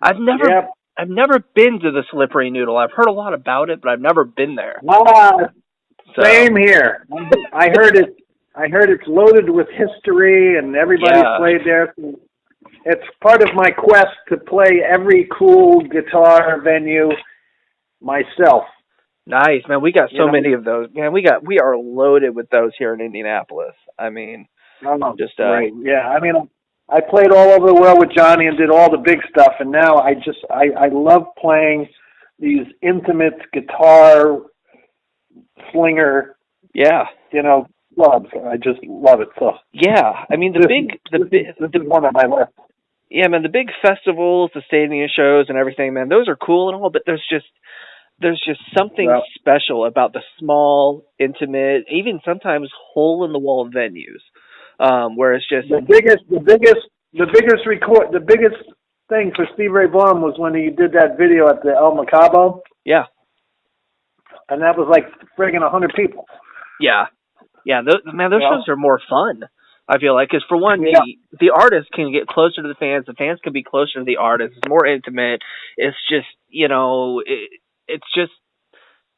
I've never Yep. I've never been to the Slippery Noodle. I've heard a lot about it, but I've never been there. So, Same here. I heard it. I heard it's loaded with history, and everybody's played there. It's part of my quest to play every cool guitar venue myself. Nice, man. We got so many of those. Man, we are loaded with those here in Indianapolis. I mean, just right. Yeah, I mean, I played all over the world with Johnny and did all the big stuff, and now I love playing these intimate guitar slinger. Yeah. Clubs. I just love it. So yeah, I mean this is one of my list. Yeah, man, the big festivals, the stadium shows, and everything, man, those are cool and all, but there's just something special about the small, intimate, even sometimes hole in the wall venues, where it's just the biggest thing for Stevie Ray Vaughan was when he did that video at the El Macabo. Yeah, and that was like friggin' 100 people. Yeah. Yeah, those shows are more fun, I feel like, because for one, the artist can get closer to the fans can be closer to the artist, it's more intimate, it's just,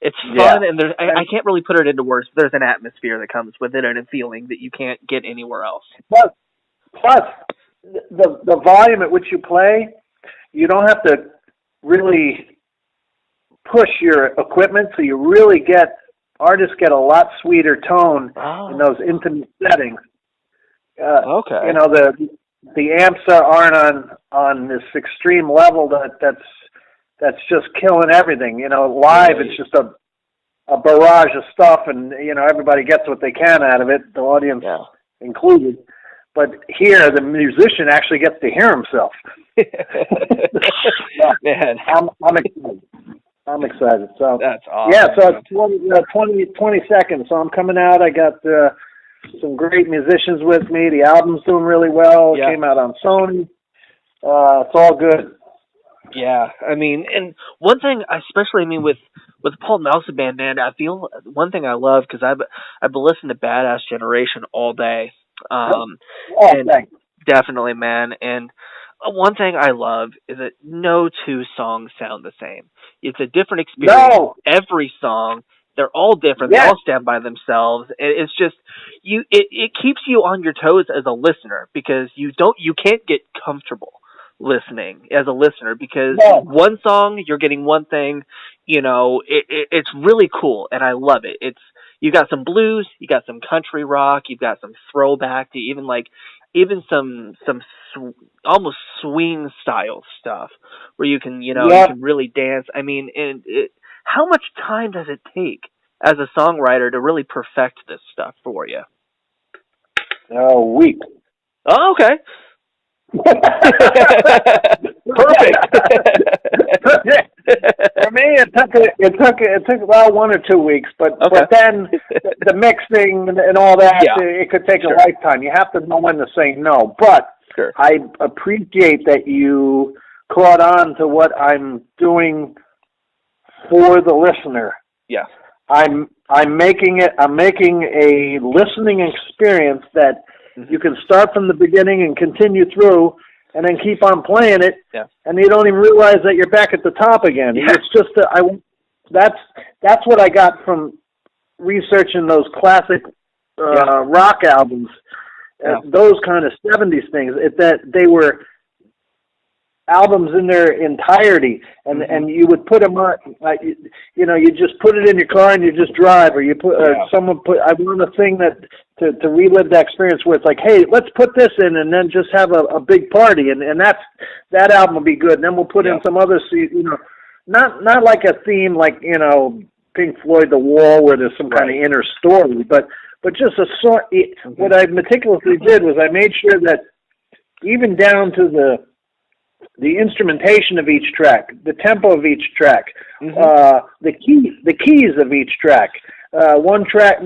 it's fun, and I can't really put it into words, there's an atmosphere that comes with it and a feeling that you can't get anywhere else. Plus the volume at which you play, you don't have to really push your equipment, so you really artists get a lot sweeter tone in those intimate settings. Okay. The amps aren't on this extreme level that's just killing everything. Live it's just a barrage of stuff, and everybody gets what they can out of it, the audience included. But here, the musician actually gets to hear himself. Man, I'm excited. So that's awesome. Yeah, so it's 20 seconds. So I'm coming out. I got some great musicians with me. The album's doing really well. Yeah. It came out on Sony. It's all good. Yeah, I mean, and one thing, especially, with Paul Nelson Band, man, I feel one thing I love, because I've been listening to Badass Generation all day. Thanks. Definitely, man. And one thing I love is that no two songs sound the same. It's a different experience. No. Every song, they're all different. Yes. They all stand by themselves. It's just it keeps you on your toes as a listener, because you can't get comfortable listening as a listener, because one song you're getting one thing. It's really cool, and I love it. You got some blues, you got some country rock, you've got some throwback to even some almost swing style stuff where you can you can really dance. I mean, how much time does it take as a songwriter to really perfect this stuff for you? A week. Oh, okay. Perfect. For me, it took about 1 or 2 weeks, but then the mixing and all that, it could take a lifetime. You have to know when to say no. But I appreciate that you caught on to what I'm doing for the listener. Yeah. I'm making a listening experience that you can start from the beginning and continue through, and then keep on playing it, and you don't even realize that you're back at the top again. Yeah. It's just that's what I got from researching those classic rock albums, those kind of 70s things. That they were albums in their entirety, and you would put them on, you just put it in your car and you just drive, or you put someone put. I want a thing that to relive that experience where it's like, hey, let's put this in and then just have a big party, and that album will be good. And then we'll put in some other, not like a theme like Pink Floyd, The Wall, where there's some kind of inner story, but just a sort. What I meticulously did was I made sure that even down to the instrumentation of each track, the tempo of each track, the keys of each track. One track,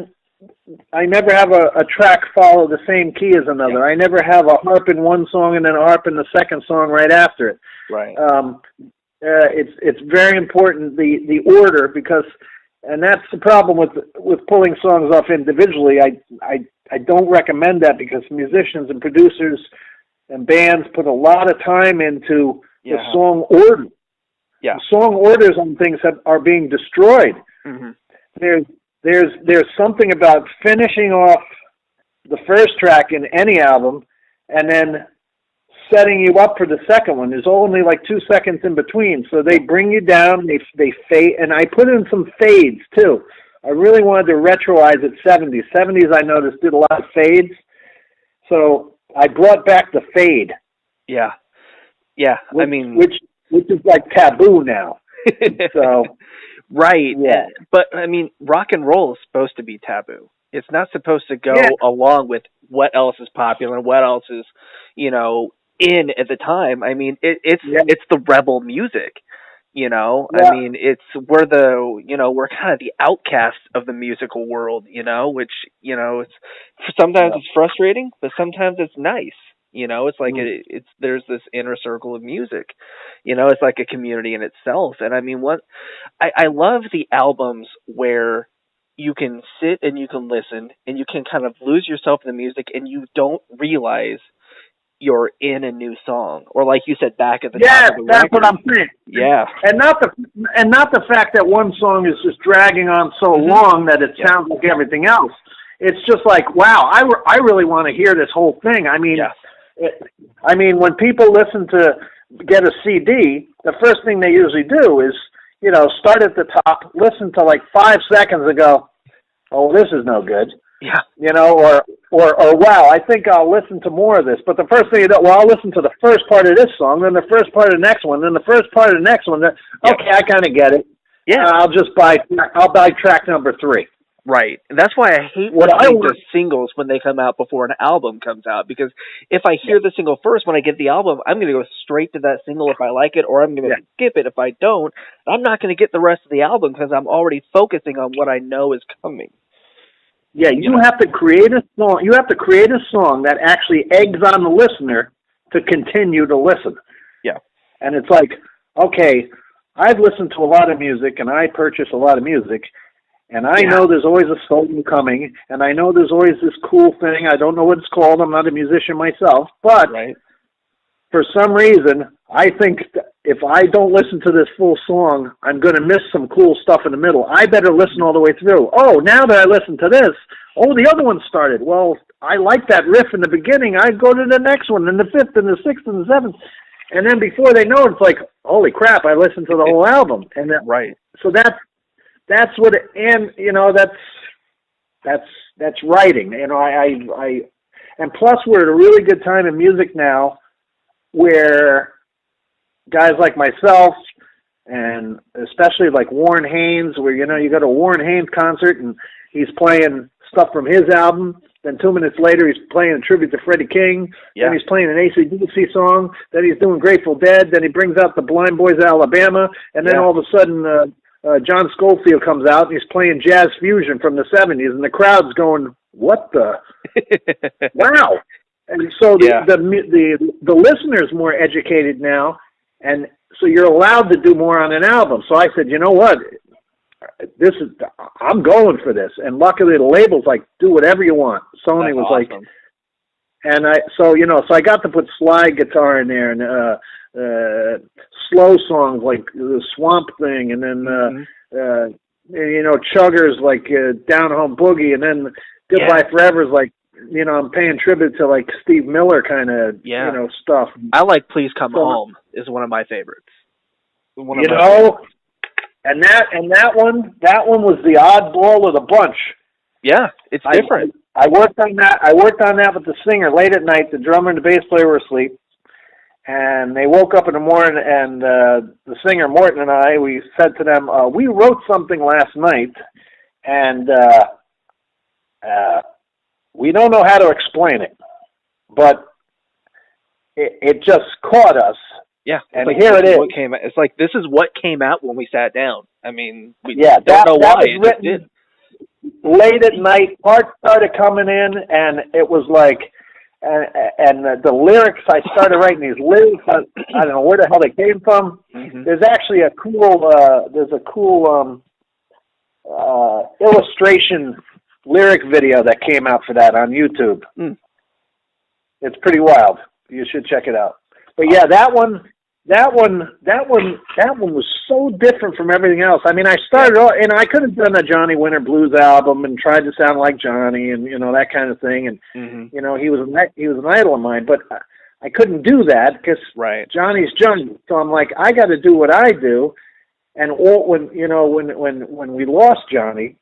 I never have a track follow the same key as another. I never have a harp in one song and then a harp in the second song right after it. Right. It's very important, the order, because, and that's the problem with pulling songs off individually. I don't recommend that, because musicians and producers and bands put a lot of time into the song order. Yeah. The song orders on things are being destroyed. Mm-hmm. There's something about finishing off the first track in any album and then setting you up for the second one. There's only like 2 seconds in between, so they bring you down. They fade, and I put in some fades too. I really wanted to retroize it 70s. 70s I noticed did a lot of fades, so I brought back the fade. Yeah, yeah. Which is like taboo now. So, right. Yeah. But I mean, rock and roll is supposed to be taboo. It's not supposed to go along with what else is popular and what else is, in at the time. I mean, it's the rebel music. I mean, we're kind of the outcasts of the musical world. Which it's sometimes it's frustrating, but sometimes it's nice. It's like there's this inner circle of music. It's like a community in itself. And I mean, I love the albums where you can sit and you can listen and you can kind of lose yourself in the music and you don't realize you're in a new song, or like you said, back at the top of the that's record. what I'm saying. Yeah, and not the fact that one song is just dragging on so long that it sounds like everything else. It's just like, wow, I really want to hear this whole thing. I mean, when people listen to get a CD, the first thing they usually do is, start at the top, listen to like 5 seconds and go, oh, this is no good. Yeah. Or wow, I think I'll listen to more of this. But the first thing you do, I'll listen to the first part of this song, then the first part of the next one, then the first part of the next one. Okay, I kind of get it. Yeah. I'll buy track number 3. Right. And that's why I hate the singles when they come out before an album comes out, because if I hear the single first, when I get the album, I'm going to go straight to that single if I like it, or I'm going to skip it if I don't. I'm not going to get the rest of the album because I'm already focusing on what I know is coming. Yeah, you have to create a song. You have to create a song that actually eggs on the listener to continue to listen. Yeah. And it's like, okay, I've listened to a lot of music and I purchase a lot of music, and I know there's always a song coming, and I know there's always this cool thing. I don't know what it's called. I'm not a musician myself, but for some reason, I think if I don't listen to this full song, I'm going to miss some cool stuff in the middle. I better listen all the way through. Oh, now that I listen to this, the other one started. Well, I like that riff in the beginning. I go to the next one, and the 5th, and the 6th, and the 7th. And then before they know it, it's like, holy crap, I listened to the whole album. And so that's what, that's writing. And plus we're at a really good time in music now where guys like myself, and especially like Warren Haynes, where, you go to a Warren Haynes concert and he's playing stuff from his album. Then 2 minutes later, he's playing a tribute to Freddie King. Yeah. Then he's playing an AC/DC song. Then he's doing Grateful Dead. Then he brings out the Blind Boys of Alabama. And then all of a sudden, John Scofield comes out and he's playing jazz fusion from the 70s. And the crowd's going, what the? Wow. And so the listener's more educated now. And so you're allowed to do more on an album. So I said, you know what? I'm going for this. And luckily the label's like, do whatever you want. Sony was awesome. And so I got to put slide guitar in there and slow songs like the Swamp Thing, and then chuggers like Down Home Boogie, and then Goodbye Forever is like, I'm paying tribute to like Steve Miller kind of stuff. I like Please Come Home is one of my favorites. And that one was the oddball of the bunch. Yeah, it's different. I worked on that with the singer late at night. The drummer and the bass player were asleep, and they woke up in the morning, and the singer Morton and I, we said to them, we wrote something last night, and we don't know how to explain it, but it just caught us. Yeah, and like, here it is. It's like, this is what came out when we sat down. I mean, we don't know why. It just did. Late at night, parts started coming in, and it was like, and the lyrics, I started writing these lyrics. I don't know where the hell they came from. Mm-hmm. There's actually a cool, illustration lyric video that came out for that on YouTube. It's pretty wild. You should check it out. But yeah, that one that one was so different from everything else. I mean, I started off, and I could have done a Johnny Winter Blues album and tried to sound like Johnny and that kind of thing. And he was an idol of mine, but I couldn't do that because Johnny's Johnny. So I'm like, I got to do what I do. And when we lost Johnny,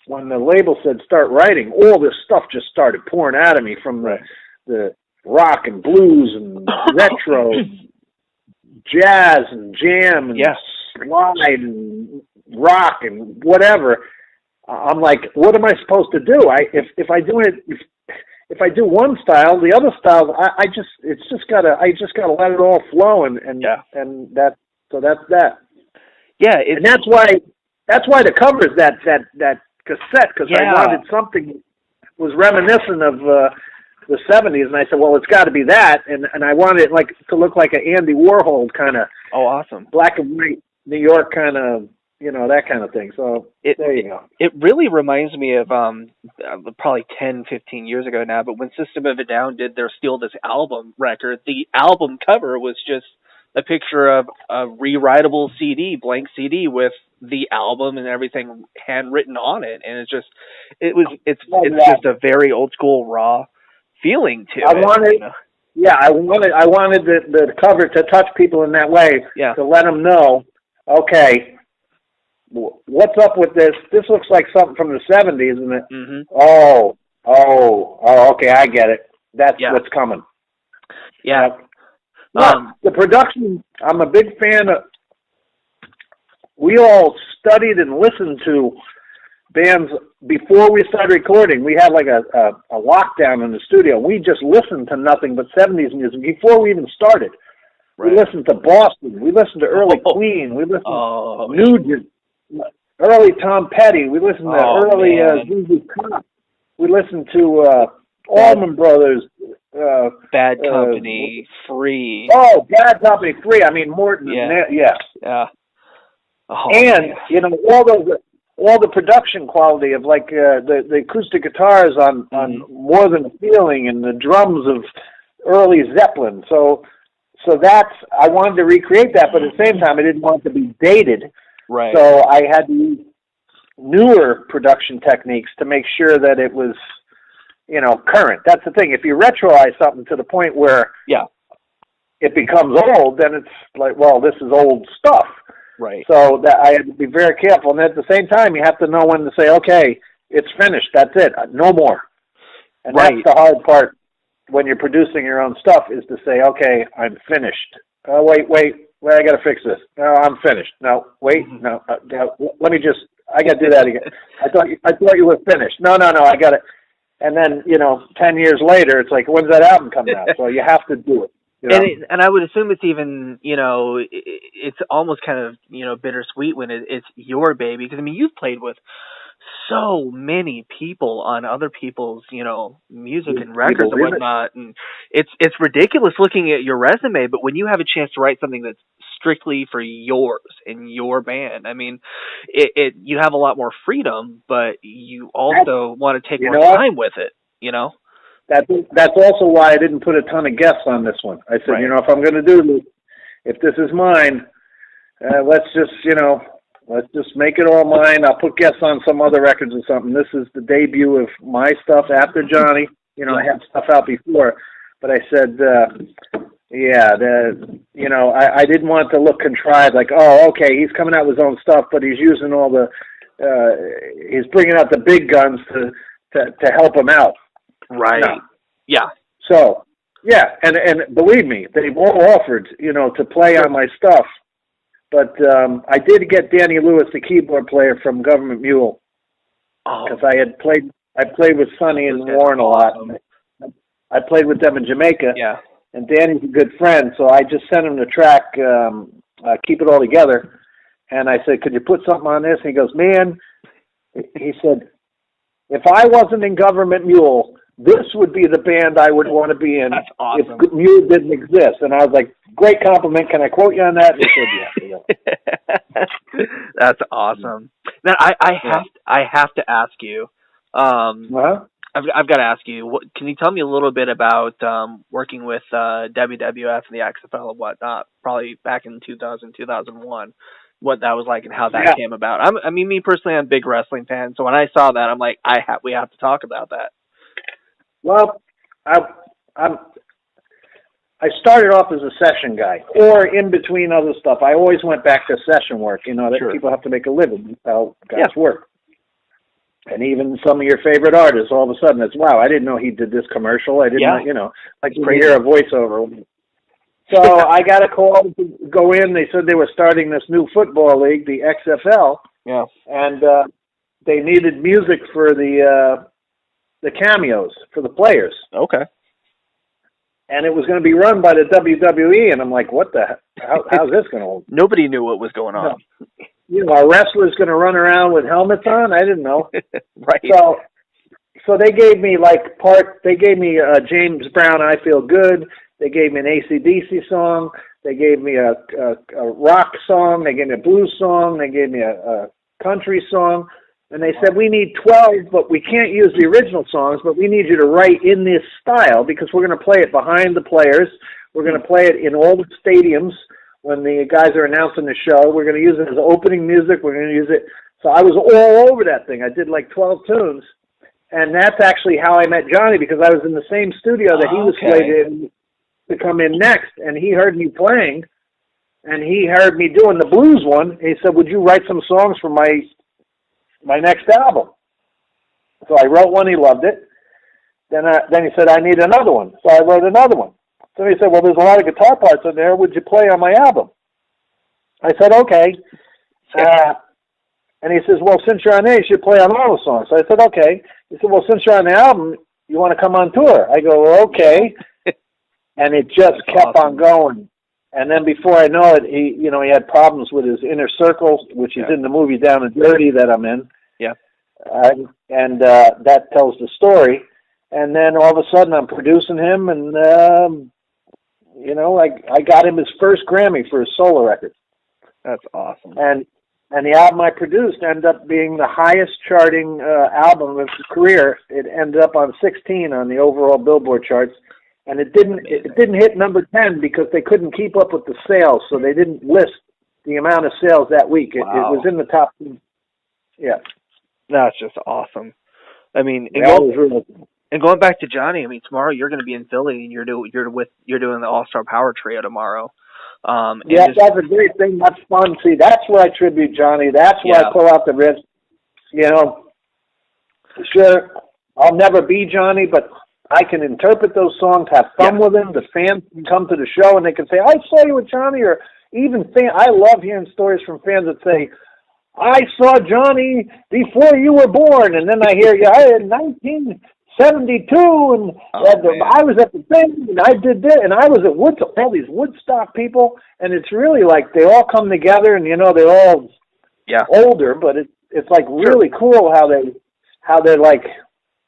when the label said start writing, all this stuff just started pouring out of me from the rock and blues and retro, jazz and jam and slide and rock and whatever. I'm like, what am I supposed to do? If I do one style, the other styles, I just gotta let it all flow and that's that. Yeah, and that's why the cover's that cassette, because I wanted something that was reminiscent of the 70s, and I said, well, it's got to be that, and I wanted it to look like an Andy Warhol kind of awesome black and white New York kind of, that kind of thing. So there you go. It really reminds me of probably 10, 15 years ago now, but when System of a Down did their Steal This Album record, the album cover was just a picture of a rewritable blank CD with the album and everything handwritten on it, and it's just a very old school raw feeling to it. I wanted the cover to touch people in that way, to let them know, okay, what's up with this? This looks like something from the 70s, isn't it? Mm-hmm. Oh, okay, I get it. That's what's coming. Yeah. The production, I'm a big fan of. We all studied and listened to bands before we started recording. We had like a lockdown in the studio. We just listened to nothing but 70s music before we even started. Right. We listened to Boston. We listened to early Queen. We listened to Nugent, early Tom Petty. We listened to early ZZ Top. We listened to Allman Brothers. Bad Company, Free. Oh, Bad Company, Free. I mean, Morton. Yeah. Oh, and all the production quality of the acoustic guitars on More Than a Feeling and the drums of early Zeppelin. So that's, I wanted to recreate that, but at the same time I didn't want it to be dated. Right. So I had to use newer production techniques to make sure that it was, current. That's the thing. If you retroize something to the point where it becomes old, then it's like, well, this is old stuff. Right. So that I had to be very careful. And at the same time, you have to know when to say, okay, it's finished. That's it. No more. And that's the hard part when you're producing your own stuff, is to say, okay, I'm finished. Wait, I got to fix this. No, I'm finished. No, wait, no, let me just, I got to do that again. I thought you were finished. No, I got it. And then, 10 years later, it's like, when's that album coming out? So you have to do it. And I would assume it's even, it's almost kind of, bittersweet when it's your baby. Because, I mean, you've played with so many people on other people's, music and records and whatnot. And it's ridiculous looking at your resume. But when you have a chance to write something that's strictly for yours and your band, I mean, you have a lot more freedom, but you also want to take more time with it, That's also why I didn't put a ton of guests on this one. I said, if I'm going to do this, if this is mine, let's just make it all mine. I'll put guests on some other records or something. This is the debut of my stuff after Johnny. I had stuff out before, but I said, I didn't want it to look contrived, like, oh, okay, he's coming out with his own stuff, but he's using all he's bringing out the big guns to help him out. Right. No. Yeah. So, and believe me, they've all offered, to play on my stuff. But I did get Danny Lewis, the keyboard player from Government Mule, because I played with Sonny and Warren a lot. I played with them in Jamaica. Yeah. And Danny's a good friend, so I just sent him the track, Keep It All Together. And I said, could you put something on this? And he goes, man, he said, if I wasn't in Government Mule, this would be the band I would want to be in. That's awesome. If Mule didn't exist. And I was like, great compliment. Can I quote you on that? And he said, yeah. That's awesome. Now, I have to ask you, I've got to ask you. Can you tell me a little bit about working with WWF and the XFL and whatnot? Probably back in 2000, 2001. What that was like and how that came about. I mean, me personally, I'm a big wrestling fan, so when I saw that, I'm like, we have to talk about that. Well, I started off as a session guy, or in between other stuff. I always went back to session work. You know, that people have to make a living. How guys work. And even some of your favorite artists, all of a sudden, it's, wow, I didn't know he did this commercial. I didn't know, you know, like you hear a voiceover. So I got a call to go in. They said they were starting this new football league, the XFL. Yeah. And they needed music for the cameos for the players. Okay. And it was going to be run by the WWE, and I'm like, what the how's this going to hold? Nobody knew what was going on. No. You know, a wrestler's going to run around with helmets on? I didn't know. Right. So they gave me James Brown, I Feel Good. They gave me an AC/DC song. They gave me a rock song. They gave me a blues song. They gave me a country song. And they said, we need 12, but we can't use the original songs, but we need you to write in this style because we're going to play it behind the players. We're going to play it in all the stadiums when the guys are announcing the show. We're going to use it as opening music. We're going to use it. So I was all over that thing. I did like 12 tunes. And that's actually how I met Johnny, because I was in the same studio that he was slated to come in next. And he heard me playing, and he heard me doing the blues one. And he said, would you write some songs for my next album? So I wrote one. He loved it. Then he said, I need another one. So I wrote another one. So he said, well, there's a lot of guitar parts in there. Would you play on my album? I said, okay. And he says, well, since you're on there, you should play on all the songs. So I said, okay. He said, well, since you're on the album, you want to come on tour? I go, well, okay. And it just kept on going. And then before I know it, he had problems with his inner circle, which is in the movie Down and Dirty that I'm in. Yeah. And that tells the story. And then all of a sudden I'm producing him, and, I got him his first Grammy for his solo record. That's awesome. And the album I produced ended up being the highest charting album of his career. It ended up on 16 on the overall Billboard charts. And it didn't hit number 10 because they couldn't keep up with the sales, so they didn't list the amount of sales that week. It was in the top 10. Yeah. That's just awesome. I mean, and going back to Johnny, I mean, tomorrow you're going to be in Philly, and you're doing the All-Star Power Trio tomorrow. That's a great thing. That's fun. See, that's where I tribute Johnny. That's where I pull out the wrist. You know, sure, I'll never be Johnny, but I can interpret those songs, have fun with them. The fans can come to the show and they can say, I saw you with Johnny, or even I love hearing stories from fans that say, I saw Johnny before you were born. And then I hear you, in 1972, and I was at the thing, and I did this, and I was at Woodstock, all these Woodstock people, and it's really like they all come together, and, they're all older, but it's like really cool how they're like,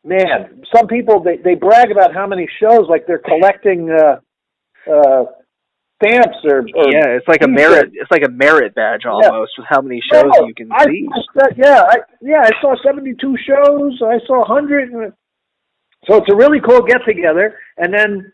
man, some people, they brag about how many shows, like they're collecting stamps or it's like a merit badge almost with how many shows you can see. I saw 72 shows. I saw 100. So it's a really cool get together. And then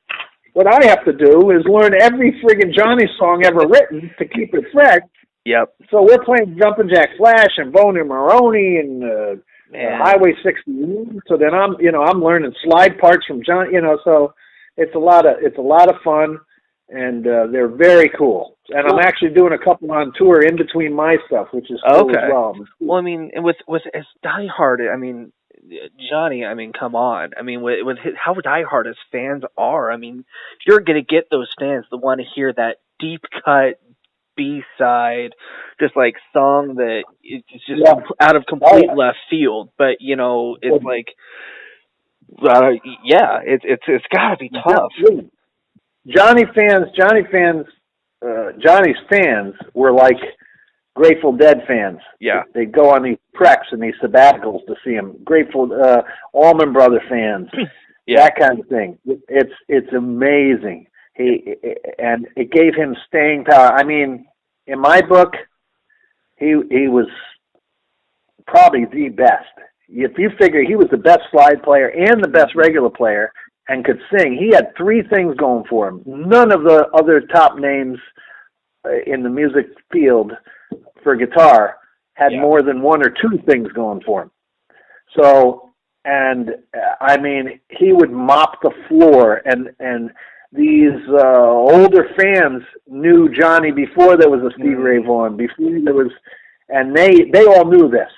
what I have to do is learn every friggin' Johnny song ever written to keep it fresh. Yep. So we're playing Jumpin' Jack Flash and Bone and Maroney and Highway 60. So then I'm learning slide parts from John. So it's a lot of fun, and they're very cool. And I'm actually doing a couple on tour in between my stuff, which is cool as well. Well, I mean, with as diehard, I mean, Johnny, I mean, come on. I mean, with how diehard his fans are, I mean, you're going to get those fans that want to hear that deep cut B-side, just like song that it's just out of complete left field. But, it's like, it's got to be tough. Johnny's fans were like Grateful Dead fans. Yeah. They go on these treks and these sabbaticals to see him. Grateful Allman Brother fans, that kind of thing. It's amazing. And it gave him staying power. I mean, in my book, he was probably the best. if you figure he was the best slide player and the best regular player and could sing, he had three things going for him. None of the other top names in the music field for guitar had more than one or two things going for him. So, and I mean, he would mop the floor, and these older fans knew Johnny before there was a Stevie Ray Vaughan, before there was, and they all knew this.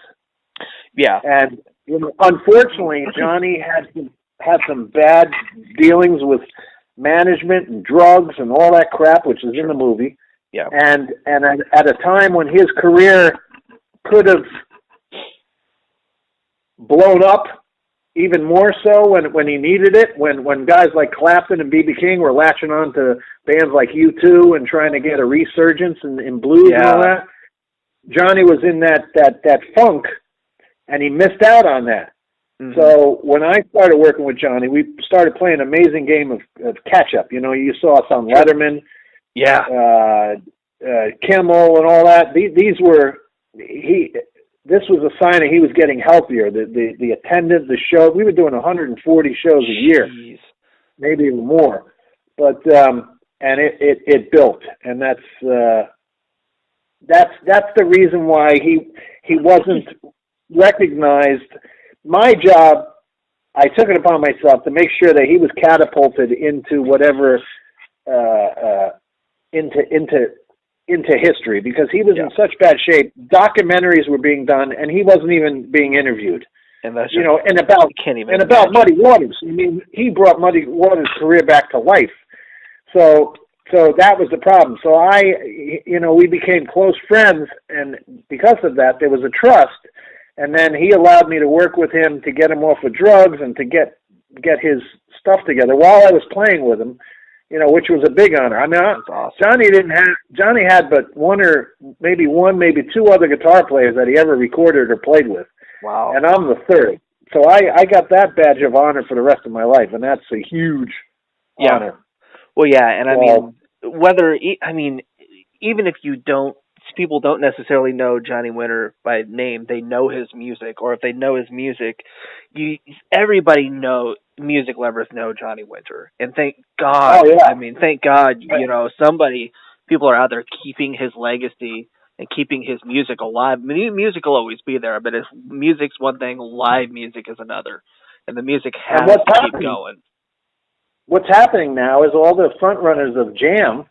Yeah. And you know, unfortunately, Johnny had some bad dealings with management and drugs and all that crap, which is in the movie. Yeah. And at a time when his career could have blown up even more so when he needed it, when guys like Clapton and B.B. King were latching on to bands like U2 and trying to get a resurgence in blues and all that, Johnny was in that funk, and he missed out on that. Mm-hmm. So when I started working with Johnny, we started playing an amazing game of catch-up. You know, you saw us on Letterman, Kimmel and all that. These were this was a sign that he was getting healthier. The attendance, the show, we were doing 140 shows a year, maybe even more. But and it built, and that's the reason why he wasn't recognized. My job, I took it upon myself to make sure that he was catapulted into whatever into history, because he was in such bad shape. Documentaries were being done, and he wasn't even being interviewed. And that's and about Muddy Waters. I mean, he brought Muddy Waters' career back to life. So that was the problem. So we became close friends, and because of that, there was a trust. And then he allowed me to work with him to get him off of drugs and to get his stuff together while I was playing with him. You know, which was a big honor. I mean, awesome. Johnny had but one, maybe two other guitar players that he ever recorded or played with. Wow. And I'm the third. So I got that badge of honor for the rest of my life, and that's a huge honor. Well, yeah, and even if people don't necessarily know Johnny Winter by name, they know his music, or if they know his music, music lovers know Johnny Winter. And thank God, thank God, people are out there keeping his legacy and keeping his music alive. I mean, music will always be there, but if music's one thing, live music is another. And the music has to keep going. What's happening now is all the front runners of Jam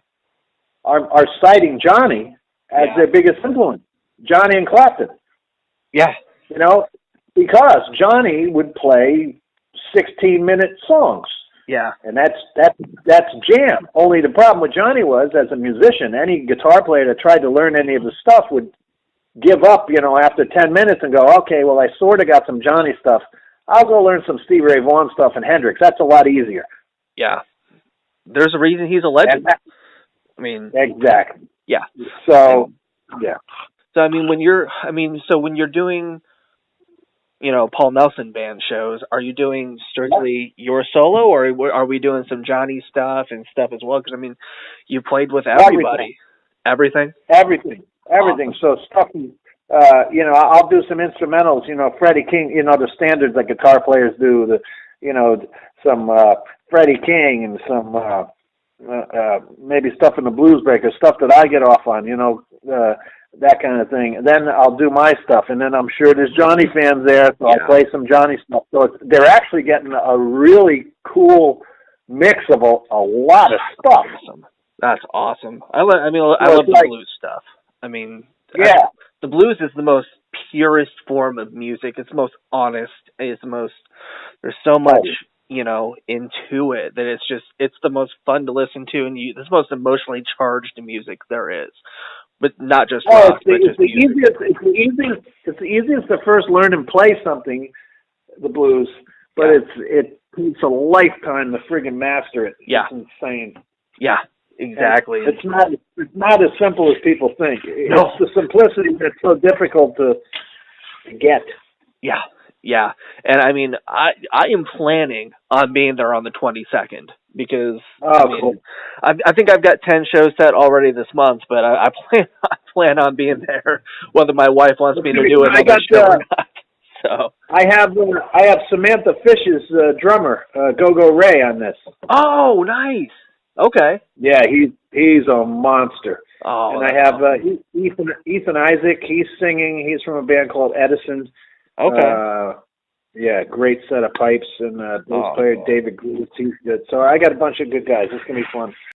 are citing Johnny as their biggest influence, Johnny and Clapton. Yeah. You know, because Johnny would play 16-minute songs. Yeah. And that's Jam. Only the problem with Johnny was, as a musician, any guitar player that tried to learn any of the stuff would give up, after 10 minutes and go, okay, well, I sort of got some Johnny stuff. I'll go learn some Stevie Ray Vaughan stuff and Hendrix. That's a lot easier. Yeah. There's a reason he's a legend. Exactly. Yeah. So, yeah. So, when you're doing, Paul Nelson band shows, are you doing strictly your solo, or are we doing some Johnny stuff and stuff as well? Because, you played with everybody. Everything? Everything. Awesome. So stuff, I'll do some instrumentals, Freddie King, the standards that guitar players do, some Freddie King and some maybe stuff in the Blues Breakers, stuff that I get off on, that kind of thing. And then I'll do my stuff, and then I'm sure there's Johnny fans there, so I'll play some Johnny stuff. So they're actually getting a really cool mix of a lot of stuff. That's awesome. I love the blues stuff. The blues is the most purest form of music. It's the most honest. There's so much, into it that it's the most fun to listen to, and it's the most emotionally charged music there is. But not just rock, it's the easiest to first learn and play something, the blues, but it takes a lifetime to friggin' master it. Yeah. It's insane. Yeah, exactly. And it's not as simple as people think. No. It's the simplicity that's so difficult to get. Yeah. Yeah, and I am planning on being there on the 22nd because cool. I think I've got 10 shows set already this month, but I plan on being there whether my wife wants me to do another show or not. So I have Samantha Fish's drummer, Go-Go Ray, on this. Oh, nice. Okay. Yeah, he's a monster. Oh, and I have Ethan Isaac. He's singing. He's from a band called Edison. Okay. Yeah, great set of pipes, and bass player David Greaves. He's good. So I got a bunch of good guys. It's gonna be fun.